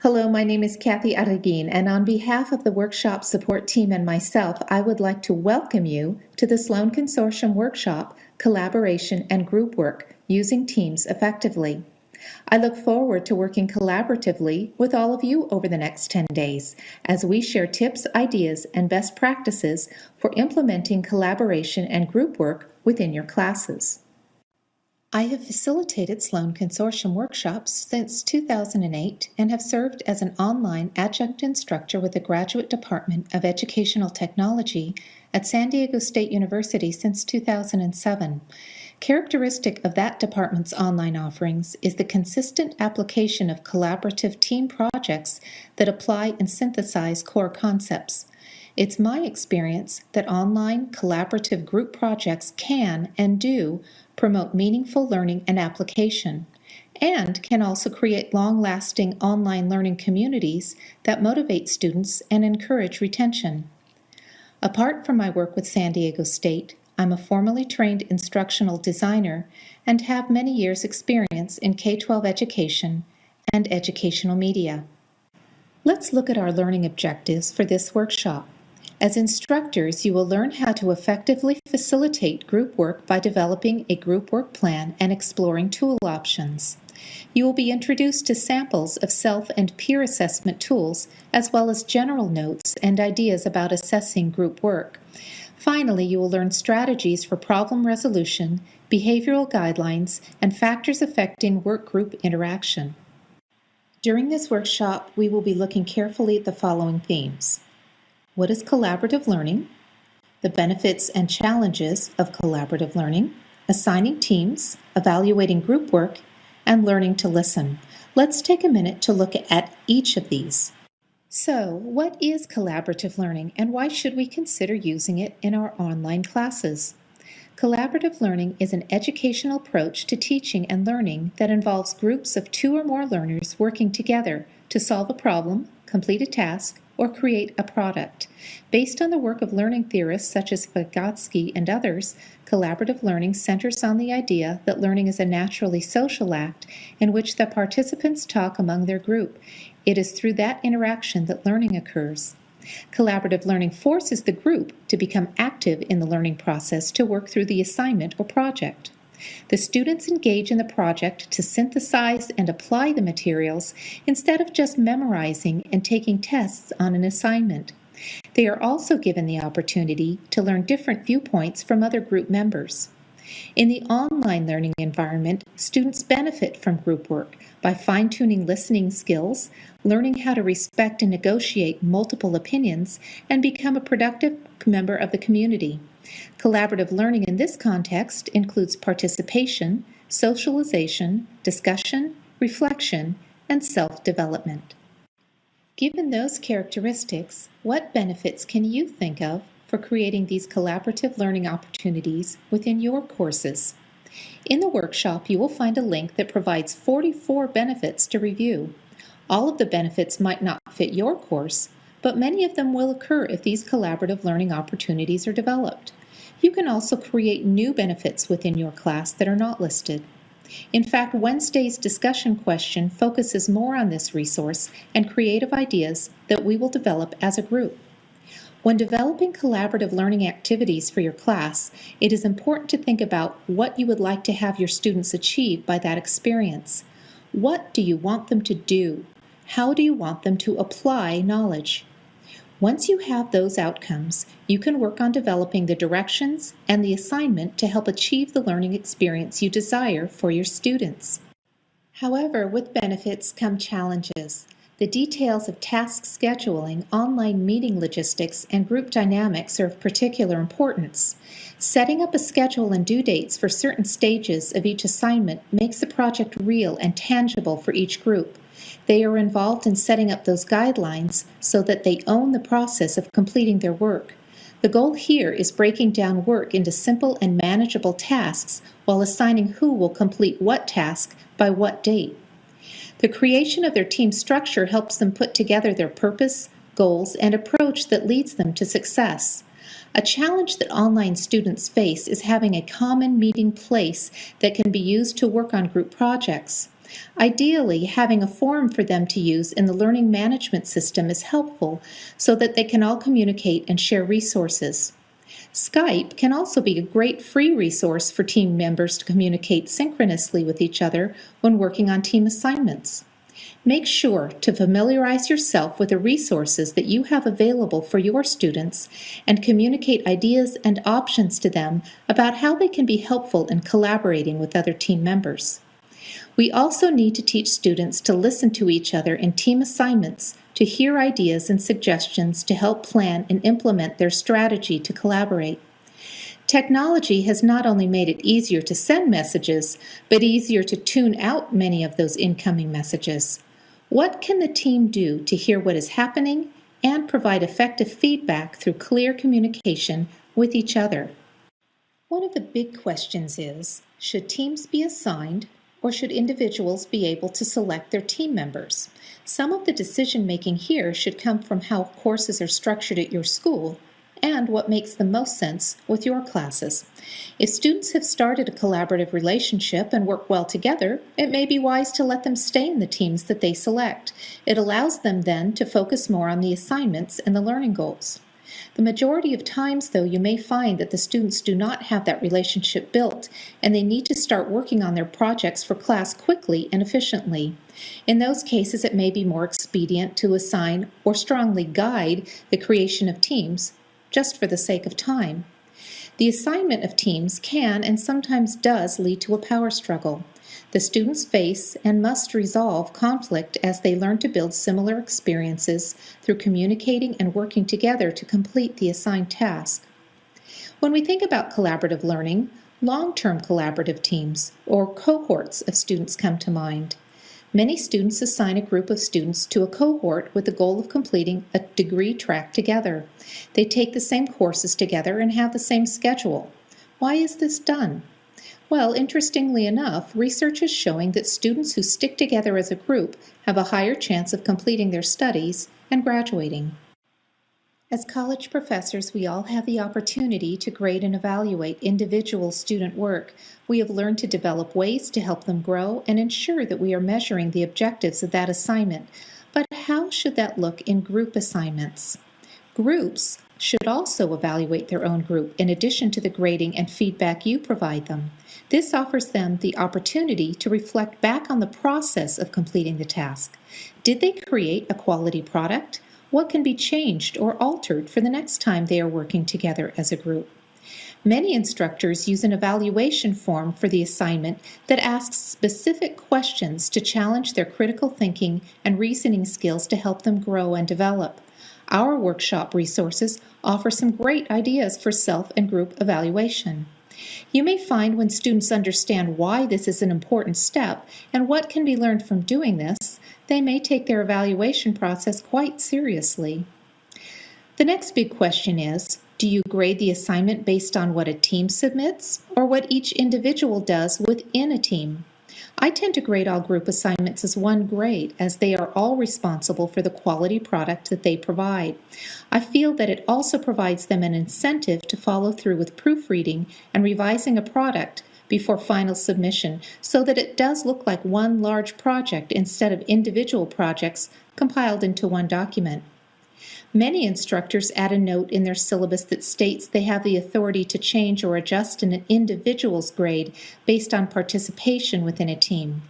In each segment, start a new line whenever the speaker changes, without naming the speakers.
Hello, my name is Kathy Arreguin, and on behalf of the workshop support team and myself, I would like to welcome you to the Sloan Consortium Workshop, Collaboration and Group Work, Using Teams Effectively. I look forward to working collaboratively with all of you over the next 10 days as we share tips, ideas, and best practices for implementing collaboration and group work within your classes. I have facilitated Sloan Consortium workshops since 2008 and have served as an online adjunct instructor with the Graduate Department of Educational Technology at San Diego State University since 2007. Characteristic of that department's online offerings is the consistent application of collaborative team projects that apply and synthesize core concepts. It's my experience that online collaborative group projects can and do promote meaningful learning and application, and can also create long-lasting online learning communities that motivate students and encourage retention. Apart from my work with San Diego State, I'm a formally trained instructional designer and have many years' experience in K-12 education and educational media. Let's look at our learning objectives for this workshop. As instructors, you will learn how to effectively facilitate group work by developing a group work plan and exploring tool options. You will be introduced to samples of self and peer assessment tools, as well as general notes and ideas about assessing group work. Finally, you will learn strategies for problem resolution, behavioral guidelines, and factors affecting work group interaction. During this workshop, we will be looking carefully at the following themes. What is collaborative learning? The benefits and challenges of collaborative learning, assigning teams, evaluating group work, and learning to listen. Let's take a minute to look at each of these. So, what is collaborative learning and why should we consider using it in our online classes? Collaborative learning is an educational approach to teaching and learning that involves groups of 2 or more learners working together to solve a problem, complete a task, or create a product. Based on the work of learning theorists such as Vygotsky and others, collaborative learning centers on the idea that learning is a naturally social act in which the participants talk among their group. It is through that interaction that learning occurs. Collaborative learning forces the group to become active in the learning process to work through the assignment or project. The students engage in the project to synthesize and apply the materials instead of just memorizing and taking tests on an assignment. They are also given the opportunity to learn different viewpoints from other group members. In the online learning environment, students benefit from group work by fine-tuning listening skills, learning how to respect and negotiate multiple opinions, and become a productive member of the community. Collaborative learning in this context includes participation, socialization, discussion, reflection, and self-development. Given those characteristics, what benefits can you think of for creating these collaborative learning opportunities within your courses? In the workshop, you will find a link that provides 44 benefits to review. All of the benefits might not fit your course, but many of them will occur if these collaborative learning opportunities are developed. You can also create new benefits within your class that are not listed. In fact, Wednesday's discussion question focuses more on this resource and creative ideas that we will develop as a group. When developing collaborative learning activities for your class, it is important to think about what you would like to have your students achieve by that experience. What do you want them to do? How do you want them to apply knowledge? Once you have those outcomes, you can work on developing the directions and the assignment to help achieve the learning experience you desire for your students. However, with benefits come challenges. The details of task scheduling, online meeting logistics, and group dynamics are of particular importance. Setting up a schedule and due dates for certain stages of each assignment makes the project real and tangible for each group. They are involved in setting up those guidelines so that they own the process of completing their work. The goal here is breaking down work into simple and manageable tasks while assigning who will complete what task by what date. The creation of their team structure helps them put together their purpose, goals, and approach that leads them to success. A challenge that online students face is having a common meeting place that can be used to work on group projects. Ideally, having a forum for them to use in the learning management system is helpful so that they can all communicate and share resources. Skype can also be a great free resource for team members to communicate synchronously with each other when working on team assignments. Make sure to familiarize yourself with the resources that you have available for your students and communicate ideas and options to them about how they can be helpful in collaborating with other team members. We also need to teach students to listen to each other in team assignments to hear ideas and suggestions to help plan and implement their strategy to collaborate. Technology has not only made it easier to send messages, but easier to tune out many of those incoming messages. What can the team do to hear what is happening and provide effective feedback through clear communication with each other? One of the big questions is, should teams be assigned or should individuals be able to select their team members? Some of the decision-making here should come from how courses are structured at your school and what makes the most sense with your classes. If students have started a collaborative relationship and work well together, it may be wise to let them stay in the teams that they select. It allows them then to focus more on the assignments and the learning goals. The majority of times, though, you may find that the students do not have that relationship built, and they need to start working on their projects for class quickly and efficiently. In those cases, it may be more expedient to assign or strongly guide the creation of teams, just for the sake of time. The assignment of teams can and sometimes does lead to a power struggle. The students face and must resolve conflict as they learn to build similar experiences through communicating and working together to complete the assigned task. When we think about collaborative learning, long-term collaborative teams or cohorts of students come to mind. Many students assign a group of students to a cohort with the goal of completing a degree track together. They take the same courses together and have the same schedule. Why is this done? Well, interestingly enough, research is showing that students who stick together as a group have a higher chance of completing their studies and graduating. As college professors, we all have the opportunity to grade and evaluate individual student work. We have learned to develop ways to help them grow and ensure that we are measuring the objectives of that assignment. But how should that look in group assignments? Groups should also evaluate their own group in addition to the grading and feedback you provide them. This offers them the opportunity to reflect back on the process of completing the task. Did they create a quality product? What can be changed or altered for the next time they are working together as a group? Many instructors use an evaluation form for the assignment that asks specific questions to challenge their critical thinking and reasoning skills to help them grow and develop. Our workshop resources offer some great ideas for self and group evaluation. You may find when students understand why this is an important step and what can be learned from doing this, they may take their evaluation process quite seriously. The next big question is, do you grade the assignment based on what a team submits or what each individual does within a team? I tend to grade all group assignments as one grade, as they are all responsible for the quality product that they provide. I feel that it also provides them an incentive to follow through with proofreading and revising a product before final submission so that it does look like one large project instead of individual projects compiled into one document. Many instructors add a note in their syllabus that states they have the authority to change or adjust an individual's grade based on participation within a team.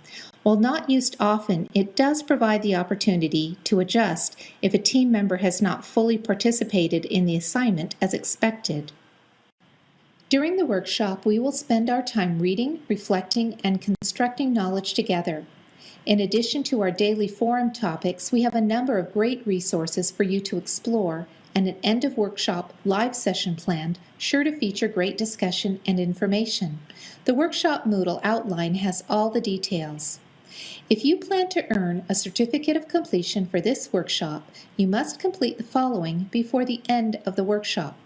While not used often, it does provide the opportunity to adjust if a team member has not fully participated in the assignment as expected. During the workshop, we will spend our time reading, reflecting, and constructing knowledge together. In addition to our daily forum topics, we have a number of great resources for you to explore and an end-of-workshop live session planned, sure to feature great discussion and information. The workshop Moodle outline has all the details. If you plan to earn a certificate of completion for this workshop, you must complete the following before the end of the workshop.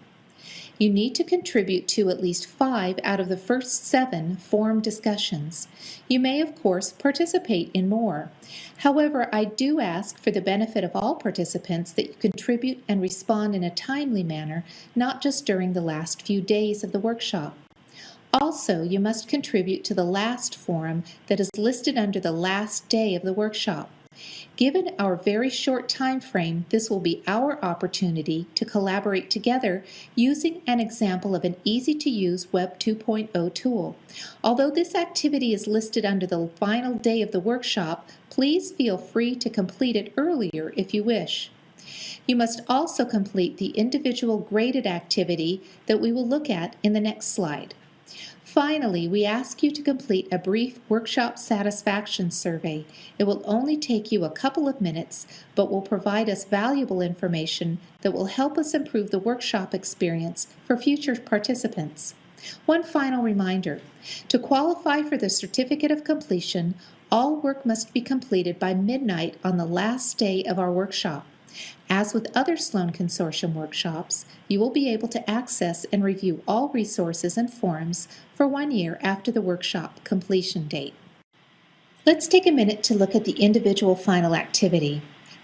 You need to contribute to at least 5 out of the first 7 forum discussions. You may, of course, participate in more. However, I do ask for the benefit of all participants that you contribute and respond in a timely manner, not just during the last few days of the workshop. Also, you must contribute to the last forum that is listed under the last day of the workshop. Given our very short time frame, this will be our opportunity to collaborate together using an example of an easy-to-use Web 2.0 tool. Although this activity is listed under the final day of the workshop, please feel free to complete it earlier if you wish. You must also complete the individual graded activity that we will look at in the next slide. Finally, we ask you to complete a brief workshop satisfaction survey. It will only take you a couple of minutes, but will provide us valuable information that will help us improve the workshop experience for future participants. One final reminder: to qualify for the certificate of completion, all work must be completed by midnight on the last day of our workshop. As with other Sloan Consortium workshops, you will be able to access and review all resources and forums for 1 year after the workshop completion date. Let's take a minute to look at the individual final activity.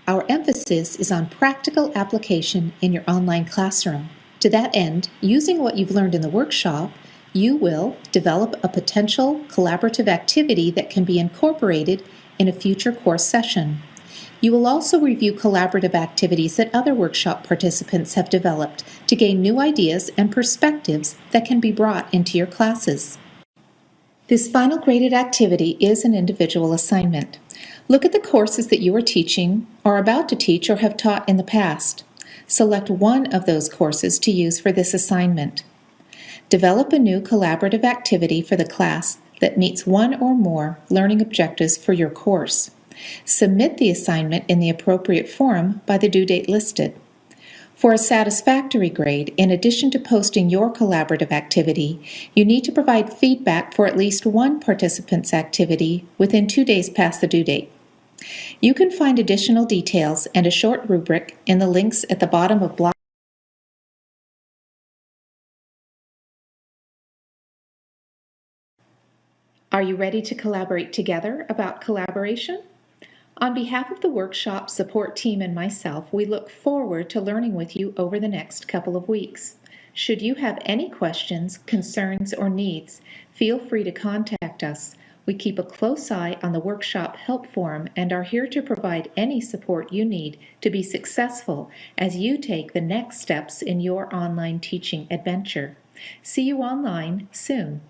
Our emphasis is on practical application in your online classroom. To that end, using what you've learned in the workshop, you will develop a potential collaborative activity that can be incorporated in a future course session. You will also review collaborative activities that other workshop participants have developed to gain new ideas and perspectives that can be brought into your classes. This final graded activity is an individual assignment. Look at the courses that you are teaching, are about to teach, or have taught in the past. Select one of those courses to use for this assignment. Develop a new collaborative activity for the class that meets one or more learning objectives for your course. Submit the assignment in the appropriate forum by the due date listed. For a satisfactory grade, in addition to posting your collaborative activity, you need to provide feedback for at least one participant's activity within 2 days past the due date. You can find additional details and a short rubric in the links at the bottom of blog. Are you ready to collaborate together about collaboration? On behalf of the workshop support team and myself, we look forward to learning with you over the next couple of weeks. Should you have any questions, concerns, or needs, feel free to contact us. We keep a close eye on the workshop help forum and are here to provide any support you need to be successful as you take the next steps in your online teaching adventure. See you online soon.